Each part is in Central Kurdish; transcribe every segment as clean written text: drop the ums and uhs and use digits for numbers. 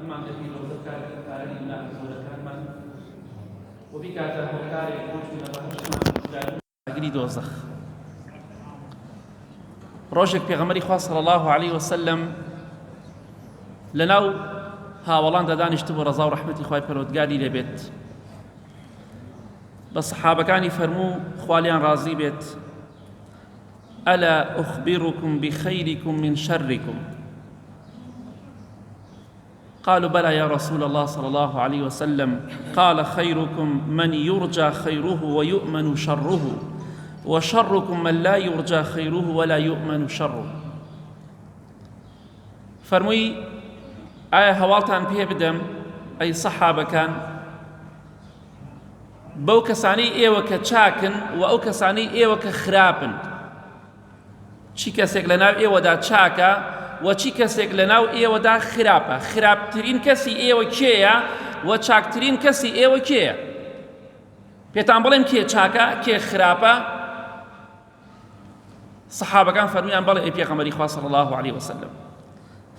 ئەممان دەبی ڕۆزە کاری گوناه زۆرەکانمان و بیکاتە هۆکارێک بۆ چوونە بەهەشتمان ئاگری دۆزەخ. ڕۆژێک پێغەمبەری خوا صلی الله علیه وسلم لەناو هاوڵاندا دانیشتبوو ڕەزا و ڕەحمەتی خوای پەروەردگاری لێبێت، بە سەحابەکانی فەرموو خوالیان ڕازی بێت: ألا أخبركم بخيركم من شركم؟ قالوا بلى يا رسول الله صلى الله عليه وسلم. قال: خيركم من يرجى خيره ويؤمن شره، وشركم من لا يرجى خيره ولا يؤمن شره. فرمووی ئایا هەواڵتان پێ بدەم ئەی سەحابەکان بەو کەسانەی ئێوە کە چاکن و ئەو کەسانەی ئێوە کە خراپن؟ چی کەسێک لە ناو ئێوەدا چاکە و چی کەسێک لە ناو ئێوەدا خراپە؟ خراپترین کەسی ئێوە کێیە و چاکترین کەسی ئێوە کێیە؟ پێتان بڵێم کێ چاکە کێ خراپە؟ سەحابەکان فەرموویان بەڵێ ئەی پێغەمبەری خوا صلی الله علیه وسلم.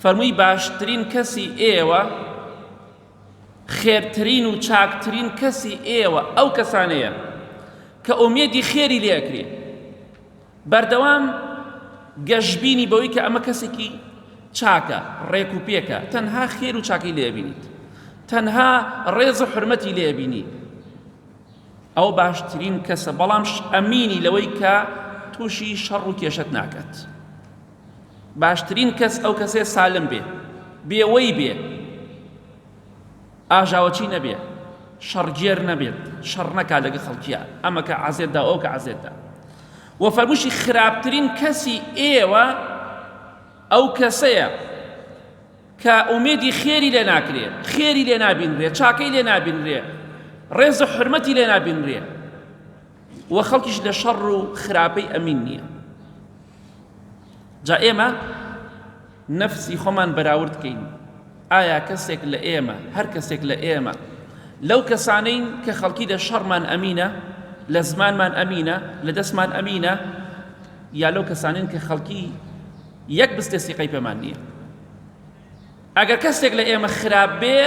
فەرمووی باشترین کەسی ئێوە، خێرترین و چاکترین کەسی ئێوە ئەو کەسانەیە کە ئومێدی خێری لێکرێ، بەردەوام گەشتبینی بەوەی کە ئەمە کەسێکی چاکە، ڕێک و پێکە، تەنها خێر و چاکی لێبینیت، تەنها ڕێز و حرمەتی لێبینی، ئەو باشترین کەسە. بەڵام ئەمینی لەوەی کە تووشی شەڕ و کێشەت ناکات. باشترین کەس ئەو کەسێ سالم بێ، بێوەی بێ، ئاژاوەچی نەبێ، شەڕگێر نەبێت، شەڕ نەکات لەگەڵ خەڵکیە، ئەمە کە عەزێتدا ئەو کە عەزێتدا. و فەرمووشی خراپترین کەسی ئێوە ئەو کەسەیە کە ئومێدی خێری لێ ناکرێ، خێری لێ نابینرێ، چاکەی لێ نابینرێ، ڕێز و حرمەتی لێ نابینرێ، و خەڵکیش لە شەڕ و خراپەی ئەمین نییە. جا ئێمە نەفسی خۆمان بەراورد بکەین. ئایا کەسێک لە ئێمە، هەر کەسێک لە ئێمە لەو کەسانەین کە خەڵکی لە شەڕمان ئەمینە، لە زمانمان ئەمینە، لە دەستمان ئەمینە، یا لەو کەسانین کە خەڵکی یەک بستێ سیقەی پێمان نییە؟ ئەگەر کەسێک لە ئێمە خراپ بێ،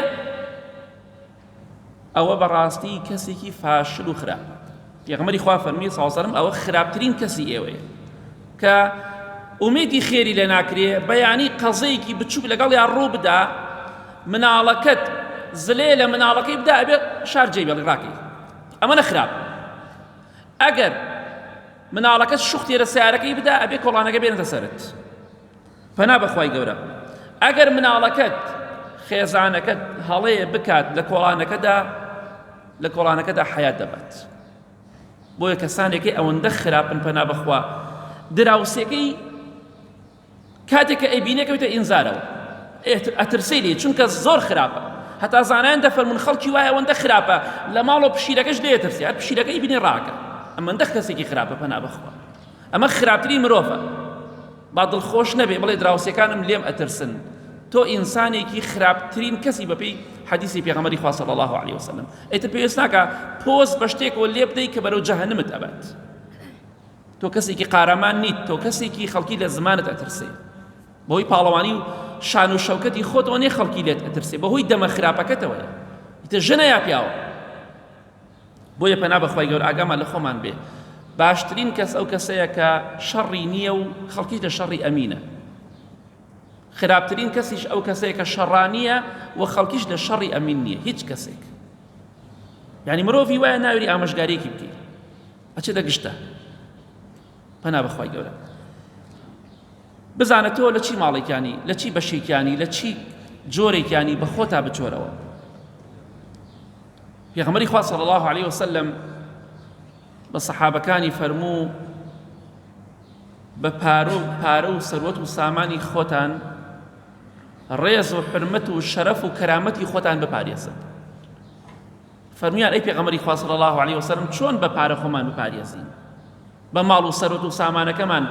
ئەوە بەڕاستی کەسێکی فاشل و خراپە. پێغەمبەری خوا فەرمووی صلی الله علیه وسلم ئەوە خراپترین کەسی ئێوەیە کە ئومێدی خێری لێ ناکرێ، بەیانی قەزەیەکی بچووک لەگەڵ یان ڕوو بدا، مناڵەکەت زلێ لە مناڵەکەی بدا ئەبێ شارجێی بێڵی ڕاکەی، ئەمە نەخراپ. ئەگەر مناڵەکەت شوختێ لە سیارەکەی بدا ئەبێ کۆڵانەکە بێنێتە سەرت، پەنا بەخوای گەورە. ئەگەر مناڵەکەت خێزانەکەت هەڵەیە بکات لە کۆڵانەکەدا حەیات دەبات. بۆیە کەسانێکی ئەوەندە خراپن پەنا بەخوا، دراوسێکەی کاتێک کە ئەیبینێکەوێتە ئینزارەوە، ئەترسەی لێ، چونکە زۆر خراپە. هەتا زانایان دەفەرمون خەڵکی وایە ئەوەندە خراپە، لە ماڵەوە پشیلەکەش لێترسێ، هەر پشیلەکەی بینێ ڕاکە. ئەمەندە کەسێکی خراپە پەنا بەخوا. ئەمە خراپترین مرۆڤە. با دڵخۆش نەبێ بڵێ دراوسەکانم لێم ئەترسن. تۆ ئینسانێکی خراپترین کەسی بەپێی حەدیثی پێغەمبەری خوا صلی الله علیه وسلم. ئیتر پێویست ناکە پۆز بە شتێکەوە لێ بدەی کە بەرەو جەهەنەمت ئەبات. تۆ کەسێکی قارەمان نیت، تۆ کەسێکی خەڵکی لە زمانت ئەترسێ، بەهۆی پاڵەوانی و شان و شەوکەتی خۆتەوە نێ خەڵکی لێت ئەترسێ، بەهۆی دەمە خراپەکەتەوەیە. ئیتر ژنە یا پیاوە. بۆیە پەنا بەخوای گەورە ئاگامان لە خۆمان بێ. باشترین کەس ئەو کەسەیە کە شەڕی نییە و خەڵکی لە شەڕی ئەمینە. خراپترین کەسیش ئەو کەسەیە کە شەڕانیە و خەڵکیش لە شەڕی ئەمین نییە، هیچ کەسێک. یعنی مرۆڤی وایە ناوێری ئامۆژگاریەکی بکەیت، ئەچێتە گشتە. پەنا بەخوای گەورە. بزانە تۆ لە چی ماڵێکیانی، لە چی بەشێکیانی، لە چی جۆرێکیانی بە خۆتا بچۆرەوە. پێغەمبەری خوا صلی الله علیه وسلم بە سەحابەکانی فەرموو بە پارە و سەروەت و سامانی خۆتان ڕێز و حرمەت و شەرەف و کەرامەتی خۆتان بپارێزن. فەرموویان ئەی پێغەمبەری خوا صلی الله علیه وسلم چۆن بە پارە خۆمان بپارێزین؟ بە ماڵ و سەروەت و سامانەکەمان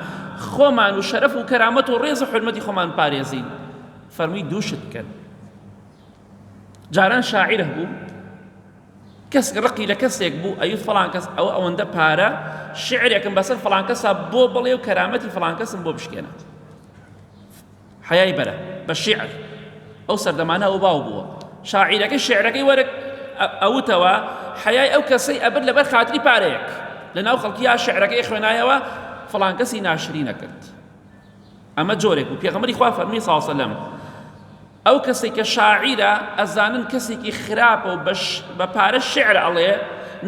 خۆمان و شەرەف و کەرامەت و ڕێز و حرمەتی خۆمان پارێزین. فەرمووی دووشت بکەن. جاران شاعیرە بوو، کەس ڕقی لە کەسێک بوو، ئەیوت فەڵان کەس ئەوەندە پارە شعرێکم بەسەر فەڵان کەسا بۆ بڵێ و کەرامەتی فەڵان کەسم بۆ بشکێنە. حەیای بەرە بە شعر ئەو سەردەمانە ئەو باو بووە شاعیرەکە شێعرەکەی وەرە ئەوتەوە حەیای ئەو کەسەی ئەبر لەبەر خاتری پارەیەک لەناو خەڵکییا شێعرەکەی خوێنایەوە فڵان کەسی ناشری نەکرد ئەمە جۆرێک بوو پێغەمبەری خوا فەرمی صلی الله علیه وسلم ئەو کەسێک کە شاعیرە ئەزانن کەسێکی خراپە و بە پارە شێعر ئەڵێ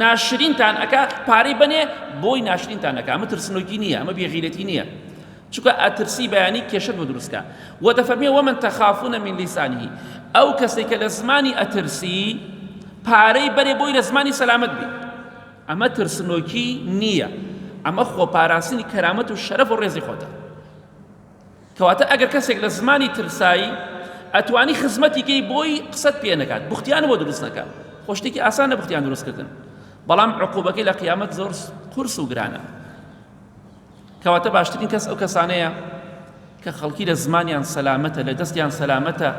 ناشرینتان ئەکا پارەی بنێ بۆی ناشرینتان ئەکا ئەمە ترسنۆکی نییە ئەمە بێغیرەتی نییە چونکە ئەترسی بەیانی کێشت بۆ دروستکە و دەفەرمێ ومن تەخافون من لیسانه ئەو کەسێک کە لە زمانی ئەترسی پارەی بەرێ بۆی لە زمانی سەلامەت بێ ئەمە ترسنۆکی نییە ئەمە خۆپاراستنی کەرامەت و شەرەف و ڕێزی خۆتە کەواتە ئەگەر کەسێک لە زمانی ترسایی ئەتوانی خزمەتیکەی بۆی قسەت پێ نەکات بوختیانە بۆ دروست نەکات خۆ شتێکی ئاسانە بوختیان دروستکردن بەڵام عقوبەکەی لە قیامەت زۆر قورس و گرانە کەواتە باشترین کەس ئەو کەسانەیە کە خەڵکی لە زمانیان سەلامەتە لە دەستیان سەلامەتە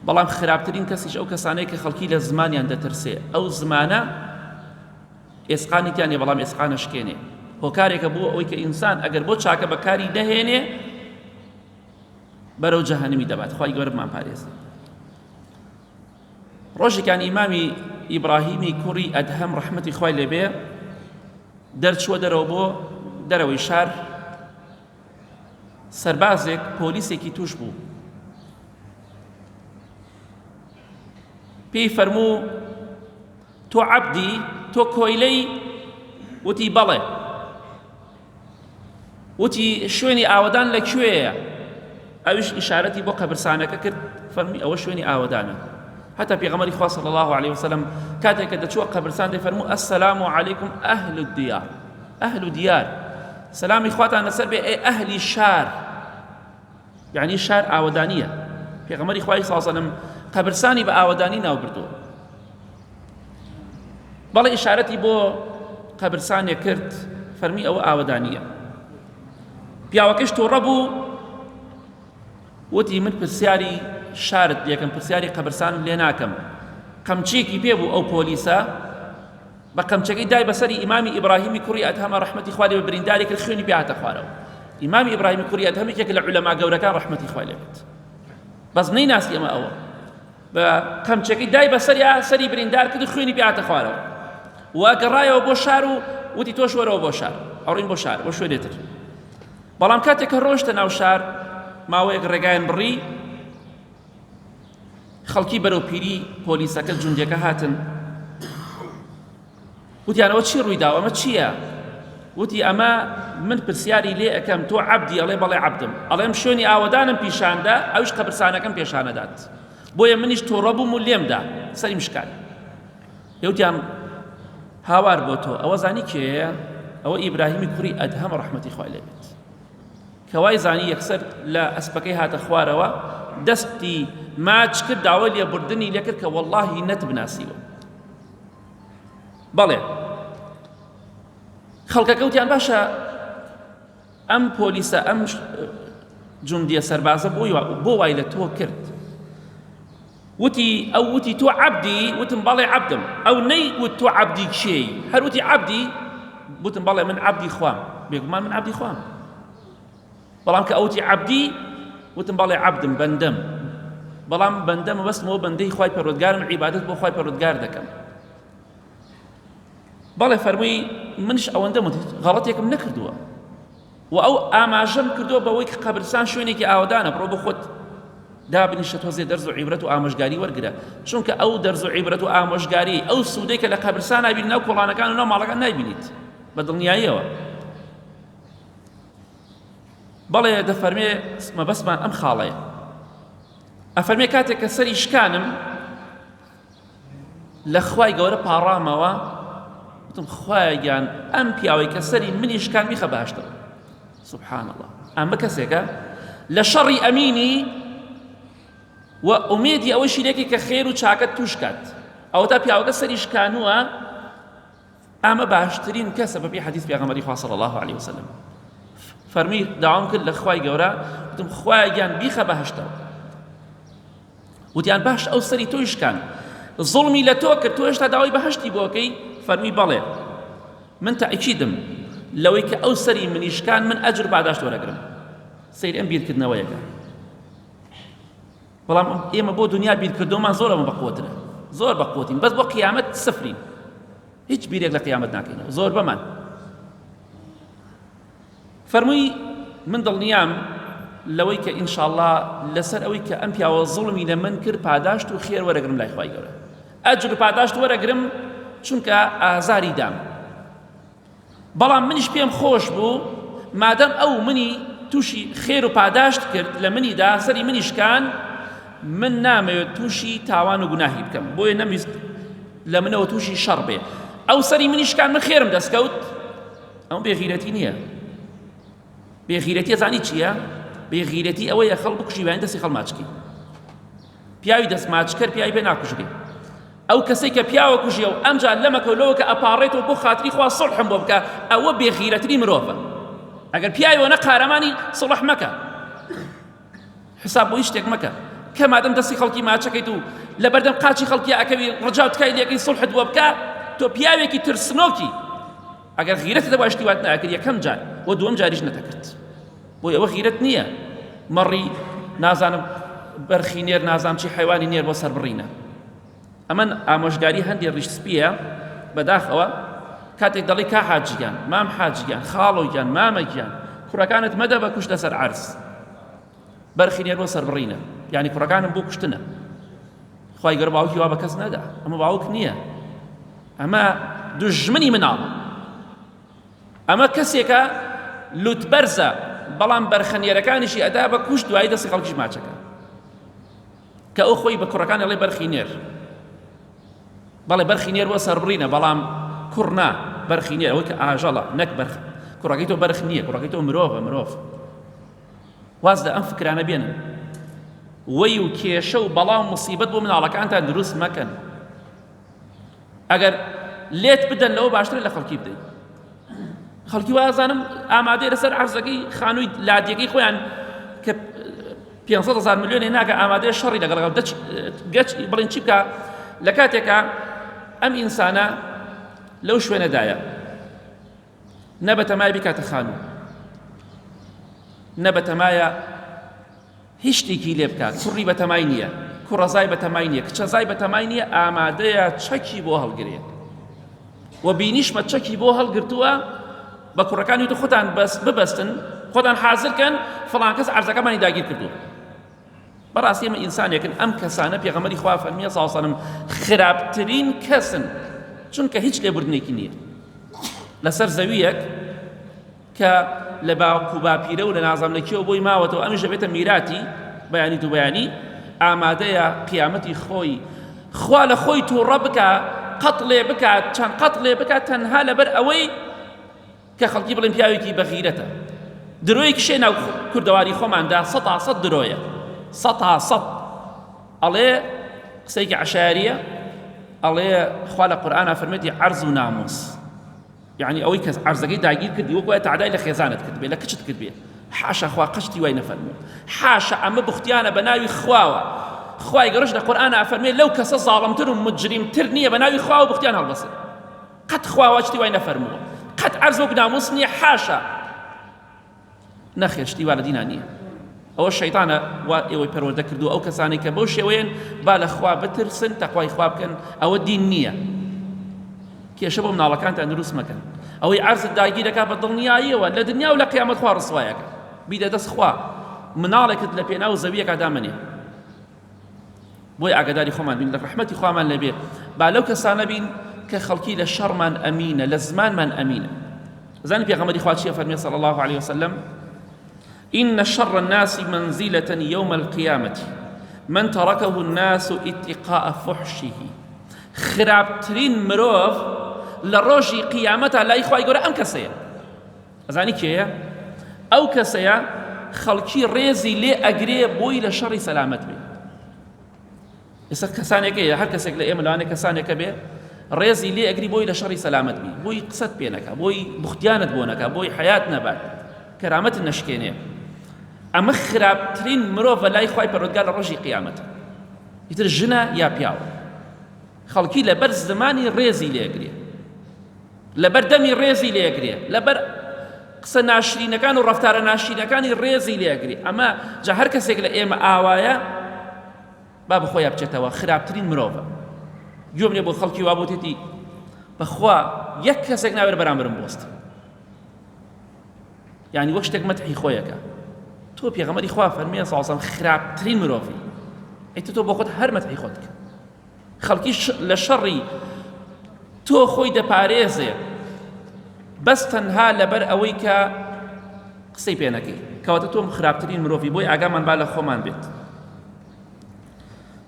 بەڵام خراپترین کەسیش ئەو کەسانەیە کە خەڵکی لە زمانیان دەترسێ ئەو زمانە ئێسقانیتیانێ بەڵام ئێسقانە شکێنێ هۆکارێکە بۆ ئەوەی کە ئینسان ئەگەر بۆ چاکە بەکاری دەهێنێ بەرەو جەهەنەمی دەبات خوای گەورە بمان پارێزێ ڕۆژێکیان ئیمامی ئیبراهیمی کوڕی ئەدهەم ڕەحمەتی خوای لێبێ دەرچووە دەرەوە بۆ دەرەوەی شار سەربازێک پۆلیسێکی توش بوو پێی فەرموو تۆ عەبدی تۆ کۆیلەی وتی بەڵێ وتی شوێنی ئاوەدان لەکوێیە ئەویش ئیشارەتی بۆ قەبرستانەکە کرد فەرمی ئەوە شوێنی ئاوەدانە حتى پێغەمبەری خوا صلی الله عليه وسلم کاتێک کە دەچووە قەبرستان دەفەرموو السلام علیکم ئەهل الدیار ئەهل الدیار سلامی خواتان لەسەر بێ ئەی ئەهلی شار یعنی شار ئاوەدانیە پێغەمبەری خوای صلی الله عليه وسلم قەبرستانی بە ئاوەدانی ناو بردووە بەڵێ ئیشارەتی بۆ قەبرستانێک کرد فەرمی ئەوە ئاوەدانیە پیاوەکەش تۆڕە بوو وتی من پرسیاری شارت لێکم پرسیاری قەبرستانم لێ ناکەم قەمچێکی پێ بوو ئەو پۆلیسە بە قەمچەکەی دای بەسەری ئیمامی ئیبراهیمی کوڕی ئەدهەمە ڕەحمەتی خوا لێ بە برینداری کرد خوێنی پێ هاتە خوارەوە ئیمامی ئیبراهیمی کوڕی ئەدهەم یەکێک لە عولەما گەورەکان ڕەحمەتی خوا لێ بێت بەس نەیناسی ئەمە ئەوە بە قەمچەکەی دای بەسەریا سەری بریندار کرد و خوێنی پێ هاتە خوارەوە وا گەڕایەوە بۆ شار و وتی تۆش وەرەوە بۆ شار ئەڕۆین بۆ شار بۆ شوێنێتر بەڵام کاتێک کە ڕۆیشتە ناو شار ماوەیەک ڕێگایان بڕی خەڵکی بەرەو پیری پۆلیسەکە جوندەکە هاتن وتیانەوە چی ڕووی داوە ئەمە چییە وتی ئەمە من پرسیاری لێ ئەەکەم تۆ عەبدی ئەڵێ بەڵێ عەبدم ئەڵێم شوێنی ئاوەدانم پیشاندا ئەویش قەبرستانەکەم پیشانەدات بۆیە منیش تۆڕە بووم و لێمدا سەری مشکال وتیان هاوار بۆ تۆ ئەوە زانی کێیە ئەوە ئیبراهیمی کوڕی ئەدهەم ڕەحمەتی خوای لێ بێت کەوای زانی یەکسەر لە ئەسپەکەی هاتە خوارەوە دەستی ماچ کرد داوای لێبوردنی لێ کرد کە وەڵڵاهی نەت بناسیوە بەڵێ خەڵکەکە وتیان باشە ئەم پۆلیسە ئەم جوندیە سەربازە بۆ وای لە تۆ کرد وتی ئەو وتی تۆ عەبدی وتم بەڵێ عەبدم ئەو نەیوت تۆ عەبدی کێی هەر وتی عەبدی وتم بەڵێ من عەبدی خوام بێگومان من عەبدی خوام بەڵام کە ئەوتی عەبدی وتم بەڵێ عەبدم بەندەم بەڵام بەندەمە بەستمەوە بەندەی خوای پەروەردگارم عیبادەت بۆ خوای پەروەردگار دەکەم بەڵێ فەرمووی منش ئەوەندەم وتی غەڵەتێکم نەکردووە و ئەو ئاماژەم کردووە بەوەی کە قەبرستان شوێنێکی ئاوەدانە بڕۆ بۆ خۆت دابنیشە تۆزێ دەرز و عیبرەت و ئامۆژگاری وەرگرە چونکە ئەو دەرز و عیبرەت و ئامۆژگاری ئەو سوودەی کە لە قەبرستان نابینی ناو کۆڵانەکان و ناو ماڵەکان نایبینیت بە دڵنیاییەوە بەڵێ دەفەرمێ مەبەستمان ئەم خاڵەیە ئەفەرمێ کاتێک کە سەری شکانم لە خوای گەورە پاڕامەوە وتم خوایان ئەم پیاوەی کە سەری منی شکان میخە باشتر سبحان الله ئەمە کەسێکە لە شەڕی ئەمینی و ئومێدی ئەوەشی لێکی کە خێر و چاکەت توش کات ئەوە تا پیاوەکە سەری شکانووە ئەمە باشترین کەسە بەپێی حەدیث پێغەمبەری خوا صلی الله عليه وسلم فەرمی داوام کرد لە خوای گەورە وتم خوایان بیخە بەهەشتەوە وتیان باش ئەو سەری تۆی شکان زوڵمی لە تۆ کرد تۆ هێشتا داوای بەهەشتی بۆکەی فەرمی بەڵێ من تەئکیدم لەوەی کە ئەو سەری منیشکان من ئەجر باداشت وەرەگرم سەیر ئەم بیرکردنەوەیەکە بەڵام ئێمە بۆ دنیا بیرکردومان زۆرەمە بەقوترە زۆر بەقوتین بەس بۆ قیامەت سفرین هیچ بیرێک لە قیامەت ناکەینەوە زۆر بەمان فەرمووی من دڵنیام لەوەی کە ئینشاءالله لەسەر ئەوەی کە ئەم پیاوە زوڵمی لە من کرد پاداشت و خێر وەرەگرم لای خوای گەورە ئەجر و پاداشت وەرەگرم چونکە ئازاری دام بەڵام منیش پێم خۆش بوو مادەم ئەو منی تووشی خێر و پاداشت کرد لە منیدا سەری منیشکان من نامەوێت تووشی تاوان و گوناهی بکەم بۆیە نەمویست لە منەوە تووشی شەڕ بێ ئەو سەری منیشکان من خێرم دەستکەوت ئەو بێغیرەتی نییە بێغیرەتی زانی چییە؟ بێغیرەتی ئەوەیە خەڵ بکوژی بەیان دەستی خەڵ ماچکی پیاوی دەست ماچکەر پیاوی پێ ناکوژێ ئەو کەسێک کە پیاوە کوژیە و ئەمجا لەمەکەولەوە کە ئەپاڕێتەوە بۆ خاتری خوا سڵحم بۆ بکە ئەوە بێغیرەتری مرۆڤە ئەگەر پیاویەوە نە قارەمانی سڵح مەکە حساب بۆ هیچ شتێک مەکە کە مادەم دەستی خەڵکی ماچەکەیت و لە بەردەم قاچی خەڵکی ئەکەوی ڕجاو تکای لێەکەی سڵحت بۆ بکە تۆ پیاوێکی ترسنۆکی ئەگەر غیرەت دەبا شتی وات ناکرد یەکەم جار و دووەم جاریش نەتەکرد بۆی ئەوە غیرەت نییە مەڕی نازانم بەرخی نێر نازانم چی حیوانی نێر بۆ سەر بڕینە ئەمە ئامۆژگاری هەندێک ڕیش سپیە بەداخەوە کاتێک دەڵی کا حاجیان مام حاجیان خاڵۆیان مامەگیان کوڕەکانت مەدە بە کوشتە سەر عەرز بەرخی نێر بۆ سەر بڕینە یعنی کوڕەکانم بۆ کوشتنە خوای گەورە باوکی وا بە کەس نەدا ئەمە باوک نییە ئەمە دوژمنی مناڵە ئەمە کەسێکە لوتبەرزە بەڵام بەرخەنێرەکانیشی ئەدا بە کوشت دوایی دەستی خەڵکیش ماچەکە کە ئەو خۆی بە کوڕەکان دەڵێ بەرخی نێر بەڵێ بەرخی نێر بۆ سەر بڕینە بەڵام کوڕ نا بەرخی نێر ئەوەی کە ئاژەڵە نەک بەرخ کوڕەکەی تۆ بەرخ نییە کوڕەکەی تۆ مرۆڤە مرۆڤ واز لە ئەم فکرانە بێنن وەی و کێشە و بەڵاو موسیبەت بۆ مناڵەکانتان دروست مەکەن ئەگەر لێت بدەن لەوە باشترە لە خەڵکی بدەیت خەڵکی وازانم ئامادەی لەسەر عەرزەکەی خانووی لادیەکەی خۆیان کە 500,000 ملیۆنی ناکە ئامادەی شەڕی لەگەڵ گەچ بڵێن چی بکە لە کاتێکە ئەم ئینسانە لەو شوێنەدایە نە بەتەمای بکاتە خانوو نە بەتەمایە هیچ شتێکی لێ بکات کوڕی بەتەمای نییە کوڕەزای بەتەمای نییە کچەزای بەتەمای نییە ئامادەیە چەکی بۆ هەڵگرێ و بینیشمە چەکی بۆ هەڵگرتووە بە کوڕەکانی تو خۆتان ببەستن خۆتان حازرکەن فڵان کەس عەرزەکەمانی داگیر کردووە بەڕاستی ئێمە ئینسانێکن ئەم کەسانە پێغەمبەری خوا فەرمیە سەڵڵەڵهو عەلەیهی وسەلەم خراپترین کەسن چونکە هیچ لێبوردنێکی نییە لەسەر زەویەک کە لە باوکو باپیرە و لە نازانم لە کێوە بۆی ماوەتەوە ئەمیش دەبێتە میراتی بەیانی تو بەیانی ئامادەیە قیامەتی خۆی خوا لە خۆی تووڕە بکە قەت لێ بکات چەند قەت لێ بکات تەنها لەبەر ئەوەی کە خەڵکی بڵێن پیاوێکی بەغیرەتە درۆیەکی شێ ناو کوردەواری خۆماندا 100% درۆیە 100% ئەڵێ قسەیەکی عەشایریە ئەڵێ خوا لە قورئانە فەرمێتی عەرز و ناموس یعنی ئەوەی کە عەرزەکەی داگیر کردی وەکو تەعدای لە خێزانت کرد بێ لە کچت کرد بێ حاشا خوا قەشتی وای نەفەرموو حاشا ئەمە بوختیانە بە ناوی خواوە خوای گەورەش لە قورئانە فەرمێ لەو کەسە زاڵمتر و مجریمتر نییە بە ناوی خوا و بوختیان هەڵبەسێ قەت خوا شتی وای نەفەرمووە قەت عەرز وەک ناموس نییە حاشا نەخێر شتی وا لە دینا نییە ئەوە شەیطانە وا ئێوەی پەروەردە کردو ئەو کەسانی کە بەو شێوەیەن با لە خوا بترسن تەقوای خوا بکەن ئەوە دین نییە کێشە بۆ مناڵەکانتان دروست مەکەن ئەوەی عەرزت داگیر دەکات بە دڵنیاییەوە لە دنیا و لە قیامەت خوا ڕسوایەکە بیدە دەست خوا مناڵێکت لە پێناو زەویەکە دامەنێ بۆی ئاگاداری خۆمان بین لە ڕەحمەتی خوامان لەبێ با لەو کەسانە بین کە خەڵکی لە شەڕمان ئەمینە لە زمانمان ئەمینە زانی پێغەمبەری خوا چییە فەرمێ صلی الله عليه وسلم إن شر الناس منزلة يوم القيامة من تركه الناس اتقاء فحشه خرابترين مروف لروجي قيامتها لا إخوة يقول أم كسيا أزاني كيا أو كسيا خلقي ريزي لي أجري بوي لشر سلامت بي إذا كساني كيا هر كسيك لأيام لأنا كساني كبير ريزي لي أجري بوي لشر سلامت بي بوي قصد بينك بوي بختيانت بونك بوي حياتنا بعد كرامت النشكينية ئەمە خراپترین مرۆڤە لای خوای پەروەردگار لە ڕۆژی قیامەت ئیتر ژنە یا پیاوە خەڵکی لەبەر زمانی ڕێزی لێگرێ لەبەر دەمی ڕێزی لێگرێ لەبەر قسە ناشرینەکان و ڕەفتارە ناشرینەکانی ڕێزی لێگرێ ئەمە جا هەر کەسێک لە ئێمە ئاوایە با بخۆی بچێتەوە خراپترین مرۆڤە گوێم لێ بۆ خەڵکی وا بۆتێتی بەخوا یەک کەسێک ناوێت بەرامبرم بۆست یعنی وەک شتێک مەدحی خۆیەکە تۆ پێغەمبەری خوا فەرمیە صلی الله علیه و سەلەم خراپترین مرۆڤی ئیتر تۆ بۆ خۆت هەر مەدحی خۆت کرد خەڵکی لە شەڕی تۆ خۆی دەپارێزێ بەس تەنها لەبەر ئەوەی کە قسەی پێ نەکەی کەواتە تۆم خراپترین مرۆڤی بۆی ئاگامان با لە خۆمان بێت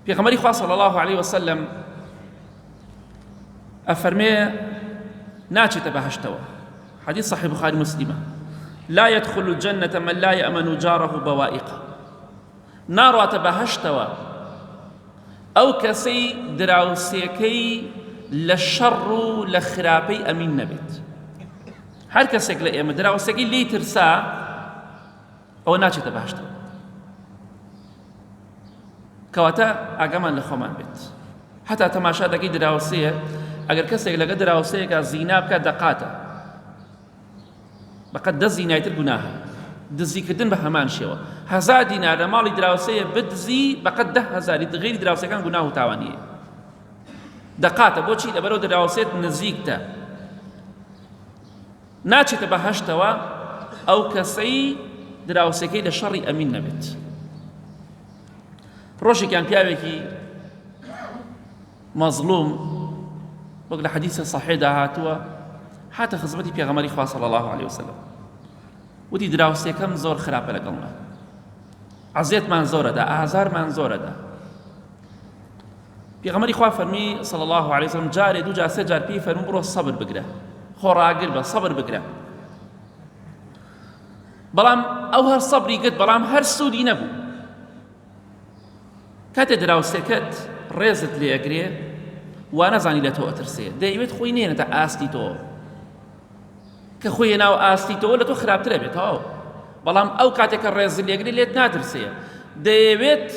پێغەمبەری خوا صلی الله علیه و سەلەم ئەفەرمێ ناچێتە بەهەشتەوە حديث صحيح بخاري مسلمة لا يدخل الجنة من لا يأمن جاره بوائقه ناڕاتە بەهەشتەوە ئەو کەسەی دراوسێکەی لە شەڕ و لە خراپەی ئەمین نەبێت هەر کەسێک لە ئێمە دراوسێکی لێی ترسا ئەوە ناچێتە بەهەشتەوە کەواتە ئاگامان لە خۆمان بێت هەتا تەماشا دەکەی دراوسەیە ئەگەر کەسێک لەگە دراوسەیەکە زینا بکات دەقاتە بەقەت دە زینایتر گوناهە دزیکردن بە هەمان شێوە 1000 دینار لە ماڵی دراوسەیە بدزی بەقەت 10,000 غیری دراوسەکان گوناه و تاوانیە دەقاتە بۆچی لەبەرەوە دراوسێت نزیکتە ناچێتە بەهەشتەوە ئەو کەسەی دراوسەکەی لە شەڕی ئەمین نەبێت ڕۆژێکیان پیاوێکی مەزلوم وەک لە حەدیثە صەحیحدا هاتووە هاتە خزمەتی پێغەمبەری خوا صلی الله علیه وسلم وتی دراوسێکەم زۆر خراپە لەگەڵمە عەزیەتمان زۆرەدا ئازارمان زۆرەدا پێغەمبەری خوا فەرمی صلی الله علیه وسلم جارێ دوو جار سێ جار پێی فەرموو بڕۆ سەبر بگرە خۆڕاگر بە سەبر بگرە بەڵام ئەو هەر سەبری کرد بەڵام هەر سوودی نەبوو کاتێ دراوسێکەت ڕێزت لێ ئەگرێ وا نەزانی لە تۆ ئەترسێ دەیەوێت خۆی نێنێتە ئاستی تۆ کە خۆی ناو ئاستی تۆ لە تۆ خراپترە بێتەوە بەڵام ئەو کاتێک کە ڕێزت لێ ئەگرێ لێت ناترسێ دەیەوێت